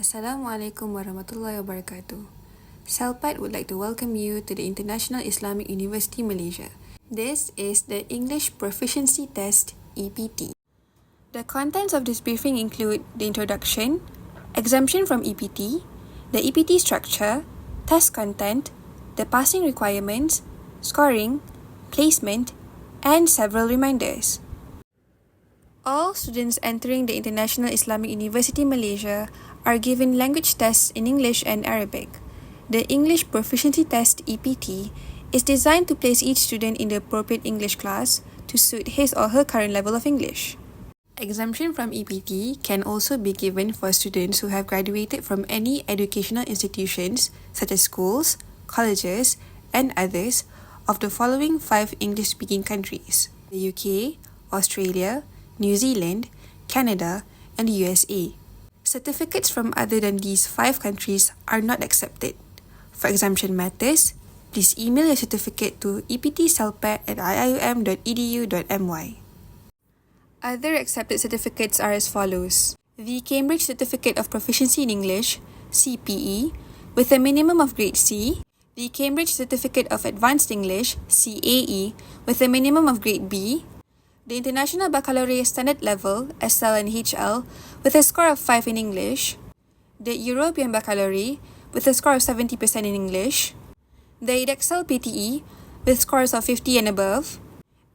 Assalamualaikum warahmatullahi wabarakatuh. Sept would like to welcome you to the International Islamic University Malaysia. This is the English Proficiency Test, EPT. The contents of this briefing include the introduction, exemption from EPT, the EPT structure, test content, the passing requirements, scoring, placement, and several reminders. All students entering the International Islamic University Malaysia are given language tests in English and Arabic. The English Proficiency Test EPT is designed to place each student in the appropriate English class to suit his or her current level of English. Exemption from EPT can also be given for students who have graduated from any educational institutions such as schools, colleges, and others of the following 5 English-speaking countries: the UK, Australia, New Zealand, Canada, and the USA. Certificates from other than these 5 countries are not accepted. For exemption matters, please email your certificate to eptselpat@iium.edu.my. Other accepted certificates are as follows: the Cambridge Certificate of Proficiency in English, CPE, with a minimum of grade C, the Cambridge Certificate of Advanced English, CAE, with a minimum of grade B, the International Baccalaureate Standard Level, SL and HL, with a score of 5 in English, the European Baccalaureate, with a score of 70% in English, the Edexcel PTE, with scores of 50 and above,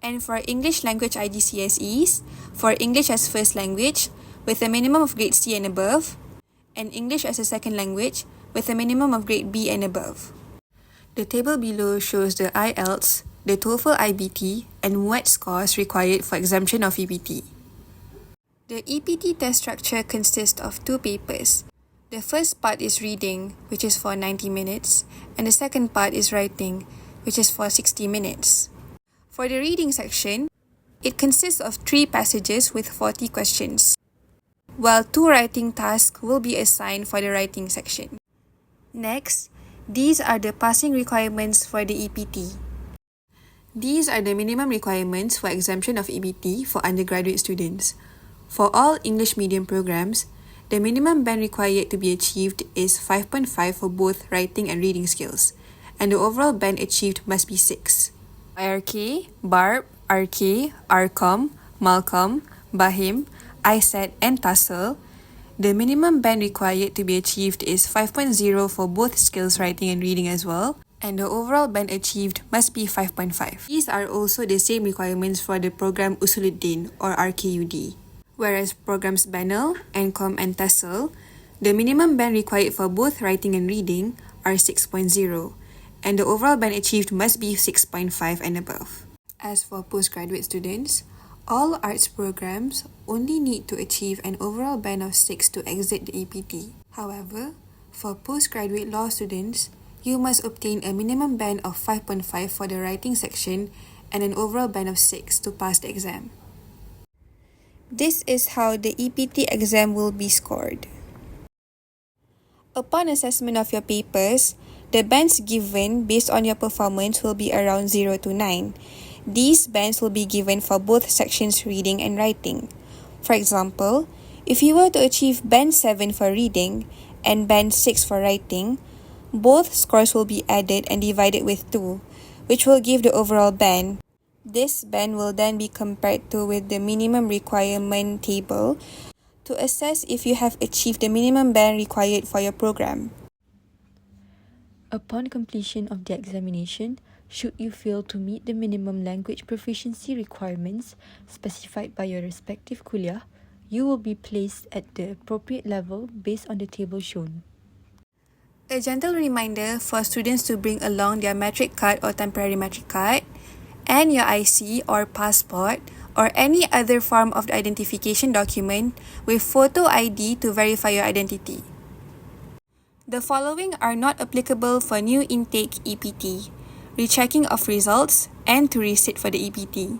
and for English Language IGCSEs, for English as First Language, with a minimum of grade C and above, and English as a Second Language, with a minimum of grade B and above. The table below shows the IELTS, the TOEFL IBT, and WET scores required for exemption of EPT. The EPT test structure consists of 2 papers. The first part is reading, which is for 90 minutes, and the second part is writing, which is for 60 minutes. For the reading section, it consists of 3 passages with 40 questions, while 2 writing tasks will be assigned for the writing section. Next, these are the passing requirements for the EPT. These are the minimum requirements for exemption of EPT for undergraduate students. For all English medium programs, the minimum band required to be achieved is 5.5 for both writing and reading skills, and the overall band achieved must be 6. IRK, BARB, RK, RCOM, Malcolm, BAHIM, ISET, and TASL, the minimum band required to be achieved is 5.0 for both skills writing and reading as well, and the overall band achieved must be 5.5. These are also the same requirements for the program Usuluddin or RKUD. Whereas programs BANEL, NCOM, and TASL, the minimum band required for both writing and reading are 6.0, and the overall band achieved must be 6.5 and above. As for postgraduate students, all arts programs only need to achieve an overall band of 6 to exit the EPT. However, for postgraduate law students, you must obtain a minimum band of 5.5 for the writing section and an overall band of 6 to pass the exam. This is how the EPT exam will be scored. Upon assessment of your papers, the bands given based on your performance will be around 0 to 9. These bands will be given for both sections reading and writing. For example, if you were to achieve band 7 for reading and band 6 for writing, both scores will be added and divided with 2, which will give the overall band. This band will then be compared to with the minimum requirement table to assess if you have achieved the minimum band required for your program. Upon completion of the examination, should you fail to meet the minimum language proficiency requirements specified by your respective kuliah, you will be placed at the appropriate level based on the table shown. A gentle reminder for students to bring along their metric card or temporary metric card, and your IC or passport or any other form of the identification document with photo ID to verify your identity. The following are not applicable for new intake EPT: rechecking of results and to resit for the EPT.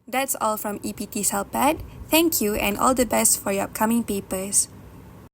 That's all from EPT Sept. Thank you and all the best for your upcoming papers.